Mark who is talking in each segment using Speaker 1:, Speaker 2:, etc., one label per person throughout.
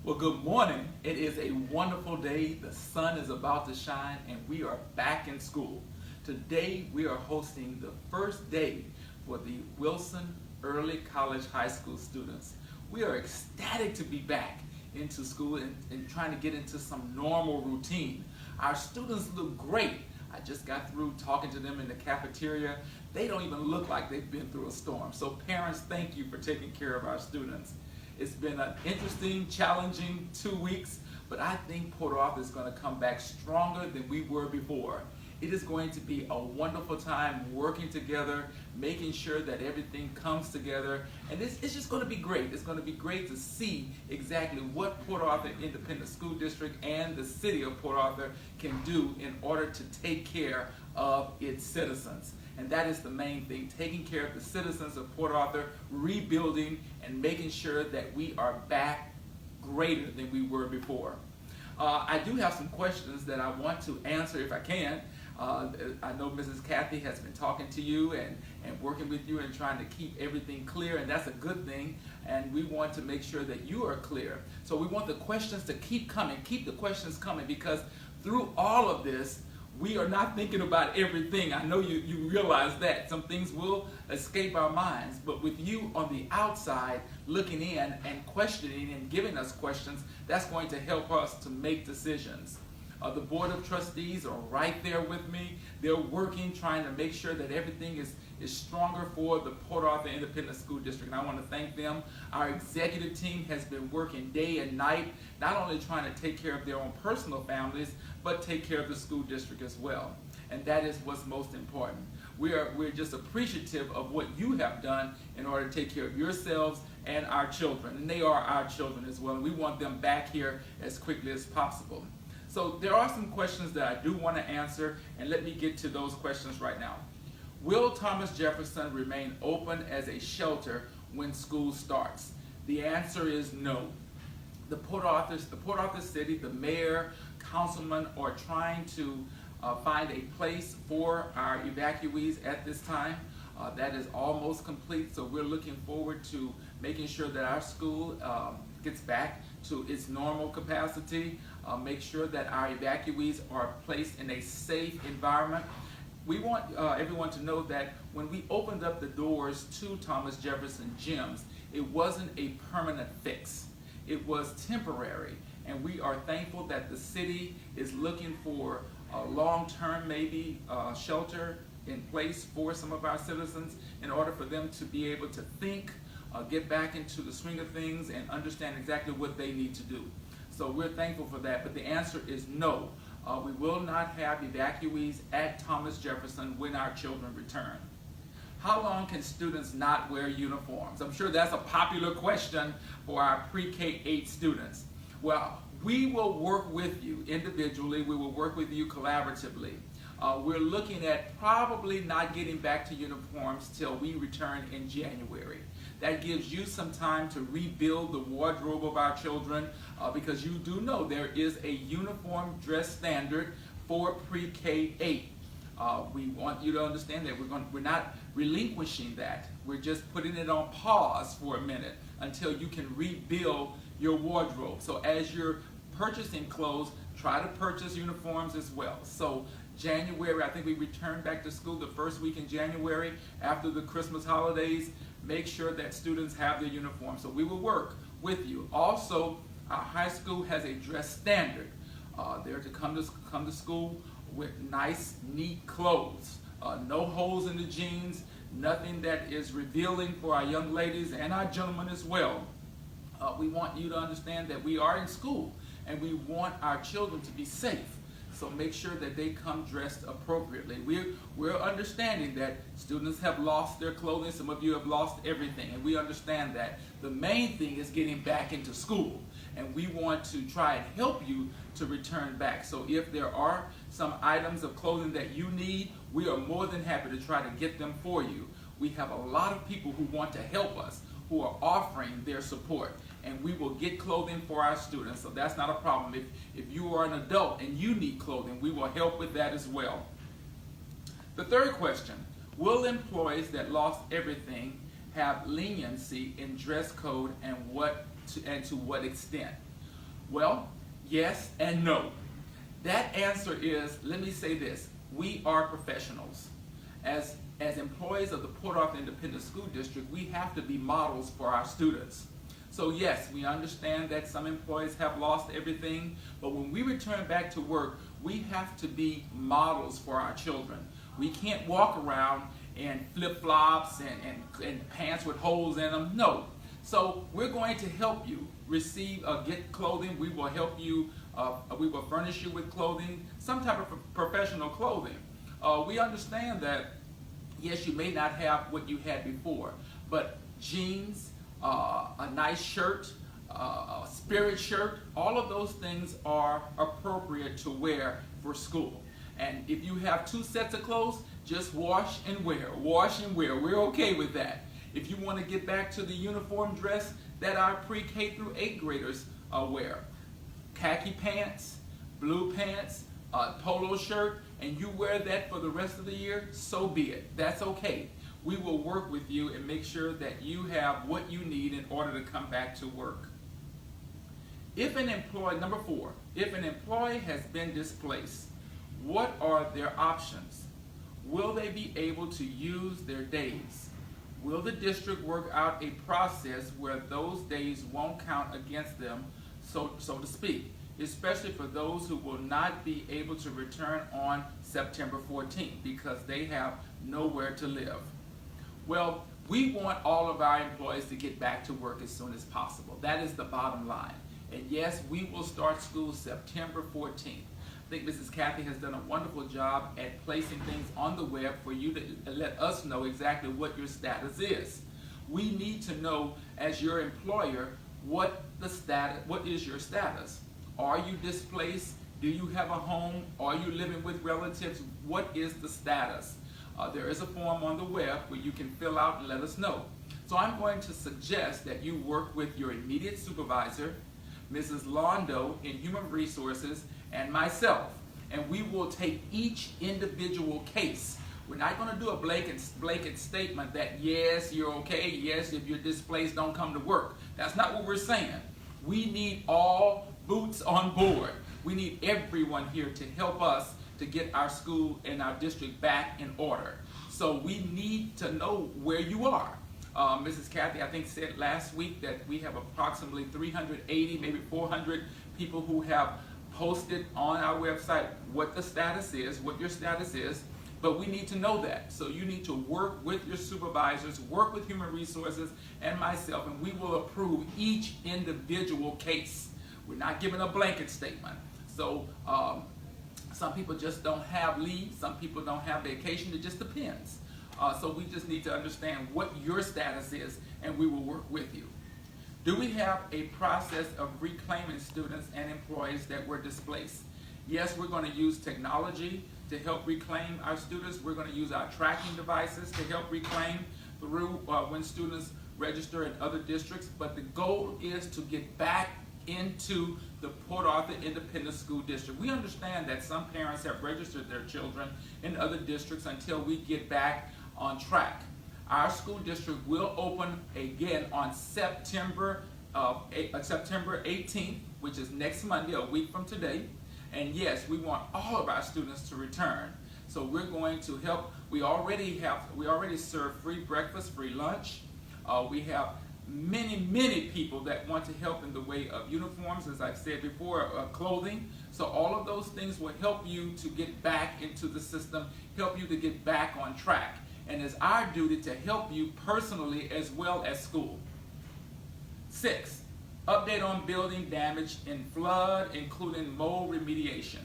Speaker 1: Well, good morning. It is a wonderful day. The sun is about to shine and we are back in school. Today we are hosting the first day for the Wilson Early College High School students. We are ecstatic to be back into school and trying to get into some normal routine. Our students look great. I just got through talking to them in the cafeteria. They don't even look like they've been through a storm. So parents, thank you for taking care of our students. It's been an interesting, challenging 2 weeks, but I think Port Arthur is going to come back stronger than we were before. It is going to be a wonderful time working together, making sure that everything comes together, and it's just going to be great. It's going to be great to see exactly what Port Arthur Independent School District and the city of Port Arthur can do in order to take care of its citizens. And that is the main thing, taking care of the citizens of Port Arthur, rebuilding and making sure that we are back greater than we were before. I do have some questions that I want to answer if I can. I know Mrs. Kathy has been talking to you and working with you and trying to keep everything clear, and that's a good thing, and we want to make sure that you are clear. So we want the questions to keep coming, keep the questions coming, because through all of this, we are not thinking about everything. I know you realize that. Some things will escape our minds, but with you on the outside looking in and questioning and giving us questions, that's going to help us to make decisions. The Board of Trustees are right there with me. They're working, trying to make sure that everything is stronger for the Port Arthur Independent School District, and I want to thank them. Our executive team has been working day and night, not only trying to take care of their own personal families, but take care of the school district as well. And that is what's most important. We're just appreciative of what you have done in order to take care of yourselves and our children. And they are our children as well, and we want them back here as quickly as possible. So there are some questions that I do want to answer, and let me get to those questions right now. Will Thomas Jefferson remain open as a shelter when school starts? The answer is no. The Port Arthur City, the mayor, councilman are trying to find a place for our evacuees at this time. That is almost complete, so we're looking forward to making sure that our school gets back to its normal capacity, make sure that our evacuees are placed in a safe environment. We want everyone to know that when we opened up the doors to Thomas Jefferson gyms, it wasn't a permanent fix. It was temporary, and we are thankful that the city is looking for a long-term maybe shelter in place for some of our citizens in order for them to be able to think, get back into the swing of things and understand exactly what they need to do. So we're thankful for that, but the answer is no. We will not have evacuees at Thomas Jefferson when our children return. How long can students not wear uniforms? I'm sure that's a popular question for our pre-K-8 students. Well, we will work with you individually. We will work with you collaboratively. We're looking at probably not getting back to uniforms till we return in January. That gives you some time to rebuild the wardrobe of our children because you do know there is a uniform dress standard for pre-K-8. We want you to understand that we're not relinquishing that. We're just putting it on pause for a minute until you can rebuild your wardrobe. So as you're purchasing clothes, try to purchase uniforms as well. So January, I think we return back to school the first week in January after the Christmas holidays. Make sure that students have their uniform. So we will work with you. Also, our high school has a dress standard. They're to come to school with nice, neat clothes. No holes in the jeans, nothing that is revealing for our young ladies and our gentlemen as well. We want you to understand that we are in school and we want our children to be safe. So make sure that they come dressed appropriately. We're understanding that students have lost their clothing. Some of you have lost everything, and we understand that. The main thing is getting back into school, and we want to try and help you to return back. So if there are some items of clothing that you need, we are more than happy to try to get them for you. We have a lot of people who want to help us, who are offering their support, and we will get clothing for our students, so that's not a problem. If you are an adult and you need clothing, we will help with that as well. The third question, will employees that lost everything have leniency in dress code and to what extent? Well, yes and no. That answer is, let me say this, we are professionals. As employees of the Port Arthur Independent School District, we have to be models for our students. So yes, we understand that some employees have lost everything, but when we return back to work, we have to be models for our children. We can't walk around in flip-flops and pants with holes in them. No. So we're going to help you get clothing. We will help you, we will furnish you with clothing, some type of professional clothing. We understand that, yes, you may not have what you had before, but jeans, a nice shirt, a spirit shirt, all of those things are appropriate to wear for school. And if you have 2 sets of clothes, just wash and wear. Wash and wear. We're okay with that. If you want to get back to the uniform dress that our pre-K through 8th graders wear, khaki pants, blue pants, polo shirt, and you wear that for the rest of the year, so be it. That's okay. We will work with you and make sure that you have what you need in order to come back to work. If an employee, number 4, if an employee has been displaced, what are their options? Will they be able to use their days? Will the district work out a process where those days won't count against them, so to speak, especially for those who will not be able to return on September 14th because they have nowhere to live? Well, we want all of our employees to get back to work as soon as possible. That is the bottom line. And yes, we will start school September 14th. I think Mrs. Kathy has done a wonderful job at placing things on the web for you to let us know exactly what your status is. We need to know, as your employer, what is your status? Are you displaced? Do you have a home? Are you living with relatives? What is the status? There is a form on the web where you can fill out and let us know. So I'm going to suggest that you work with your immediate supervisor, Mrs. Londo in Human Resources, and myself, and we will take each individual case. We're not going to do a blanket statement that yes, you're okay, yes, if you're displaced, don't come to work. That's not what we're saying. We need all boots on board. We need everyone here to help us to get our school and our district back in order. So we need to know where you are. Mrs. Kathy, I think, said last week that we have approximately 380, maybe 400 people who have posted on our website what the status is, what your status is, but we need to know that. So you need to work with your supervisors, work with Human Resources and myself, and we will approve each individual case. We're not giving a blanket statement. So some people just don't have leave, some people don't have vacation, it just depends. So we just need to understand what your status is, and we will work with you. Do we have a process of reclaiming students and employees that were displaced? Yes, we're going to use technology to help reclaim our students. We're going to use our tracking devices to help reclaim through when students register in other districts. But the goal is to get back into the Port Arthur Independent School District. We understand that some parents have registered their children in other districts until we get back on track. Our school district will open again on September 18th, which is next Monday, a week from today. And yes, we want all of our students to return. So we're going to help. We already serve free breakfast, free lunch. We have many people that want to help in the way of uniforms, as I've said before, clothing. So all of those things will help you to get back into the system, help you to get back on track. And it's our duty to help you personally as well as school. 6, update on building damage in flood, including mold remediation.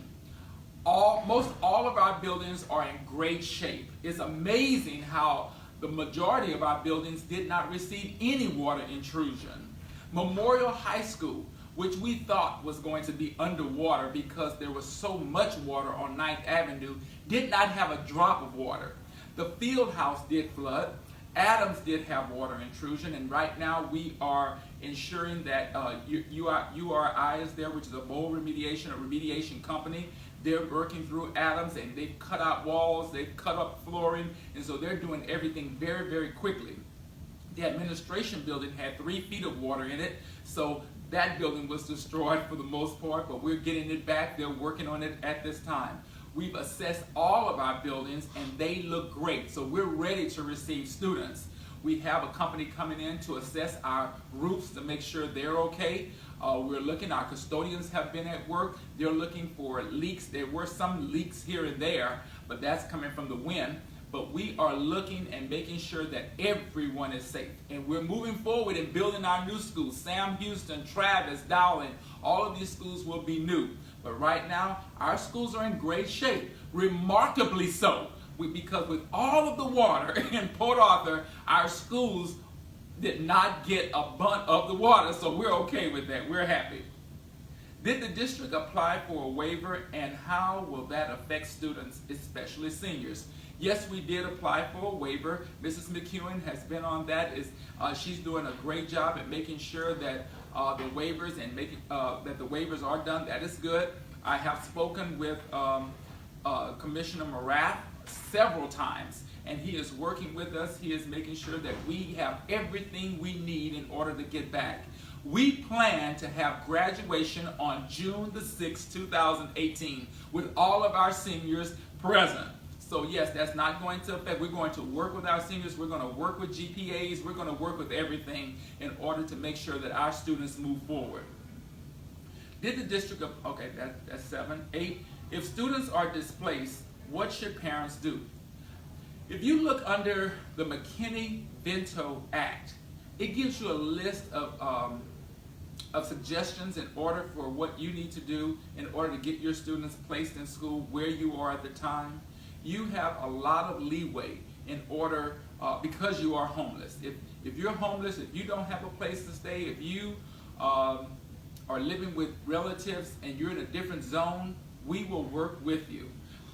Speaker 1: Most all of our buildings are in great shape. It's amazing how the majority of our buildings did not receive any water intrusion. Memorial High School, which we thought was going to be underwater because there was so much water on 9th Avenue, did not have a drop of water. The field house did flood. Adams did have water intrusion, and right now we are ensuring that URI is there, which is a mold remediation, a remediation company. They're working through Adams, and they've cut out walls, they've cut up flooring, and so they're doing everything very quickly. The administration building had 3 feet of water in it, so That building was destroyed for the most part, but we're getting it back. They're working on it at this time. We've assessed all of our buildings and they look great, so we're ready to receive students. We have a company coming in to assess our roofs to make sure they're okay. We're looking, our custodians have been at work. They're looking for leaks. There were some leaks here and there, but that's coming from the wind. But we are looking and making sure that everyone is safe. And we're moving forward in building our new schools. Sam Houston, Travis, Dowling, all of these schools will be new. But right now, our schools are in great shape, remarkably so. Because with all of the water in Port Arthur, our schools did not get a bunt of the water, so we're okay with that. We're happy. Did the district apply for a waiver, and how will that affect students, especially seniors? Yes, we did apply for a waiver. Mrs. McEwen has been on that. She's doing a great job at making sure that the waivers and that the waivers are done. That is good. I have spoken with Commissioner Morath several times, and he is working with us. He is making sure that we have everything we need in order to get back. We plan to have graduation on June the 6th, 2018, with all of our seniors present. So yes, that's not going to affect. We're going to work with our seniors. We're going to work with GPAs. We're going to work with everything in order to make sure that our students move forward. Did the district, okay, that's 7. 8, if students are displaced, what should parents do? If you look under the McKinney-Vento Act, it gives you a list of suggestions in order for what you need to do in order to get your students placed in school where you are at the time. You have a lot of leeway in order, because you are homeless. If you're homeless, if you don't have a place to stay, if you are living with relatives and you're in a different zone, we will work with you.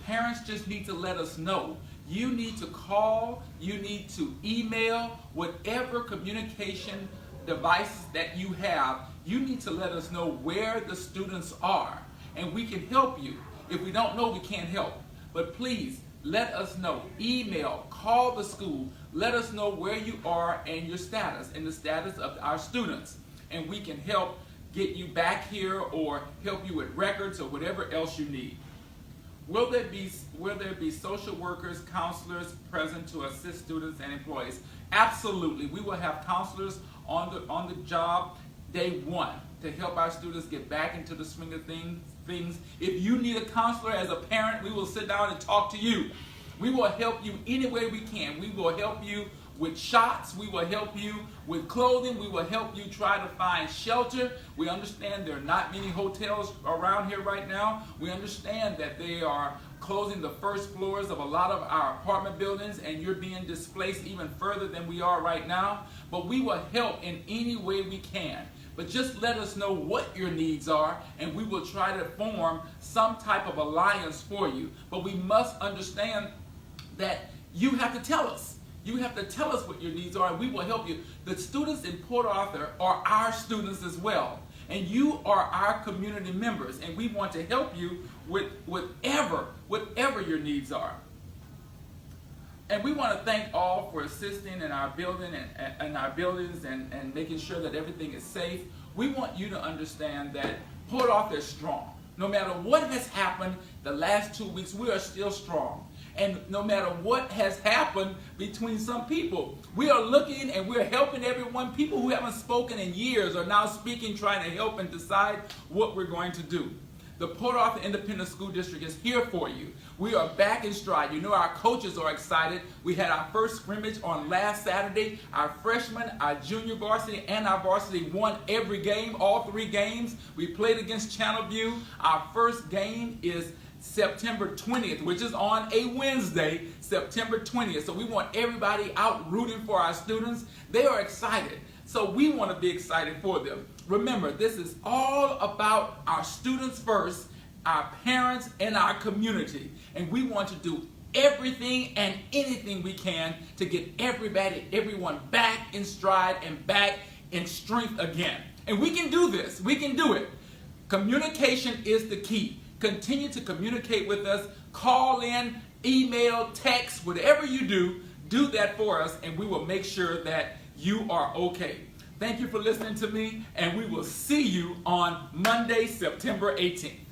Speaker 1: Parents just need to let us know. You need to call, you need to email, whatever communication devices that you have, you need to let us know where the students are, and we can help you. If we don't know, we can't help. But please, let us know. Email, call the school, let us know where you are and your status, and the status of our students. And we can help get you back here or help you with records or whatever else you need. Will there be social workers, counselors present to assist students and employees? Absolutely. We will have counselors on the job day one to help our students get back into the swing of things. If you need a counselor as a parent, we will sit down and talk to you. We will help you any way we can. We will help you with shots. We will help you with clothing. We will help you try to find shelter. We understand there are not many hotels around here right now. We understand that they are closing the first floors of a lot of our apartment buildings, and you're being displaced even further than we are right now. But we will help in any way we can. But just let us know what your needs are, and we will try to form some type of alliance for you. But we must understand that you have to tell us. You have to tell us what your needs are, and we will help you. The students in Port Arthur are our students as well, and you are our community members, and we want to help you with whatever your needs are. And we want to thank all for assisting in our building and our buildings and making sure that everything is safe. We want you to understand that Port Arthur is strong. No matter what has happened the last 2 weeks, we are still strong. And no matter what has happened between some people, we are looking and we're helping everyone. People who haven't spoken in years are now speaking, trying to help and decide what we're going to do. The Port Arthur Independent School District is here for you. We are back in stride. You know, our coaches are excited. We had our first scrimmage on last Saturday. Our freshmen, our junior varsity, and our varsity won every game, all 3 games. We played against Channelview. Our first game is September 20th, which is on a Wednesday, September 20th. So we want everybody out rooting for our students. They are excited. So we want to be excited for them. Remember, this is all about our students first, our parents, and our community. And we want to do everything and anything we can to get everyone back in stride and back in strength again. And we can do this. We can do it. Communication is the key. Continue to communicate with us. Call in, email, text, whatever you do that for us, and we will make sure that you are okay. Thank you for listening to me, and we will see you on Monday, September 18th.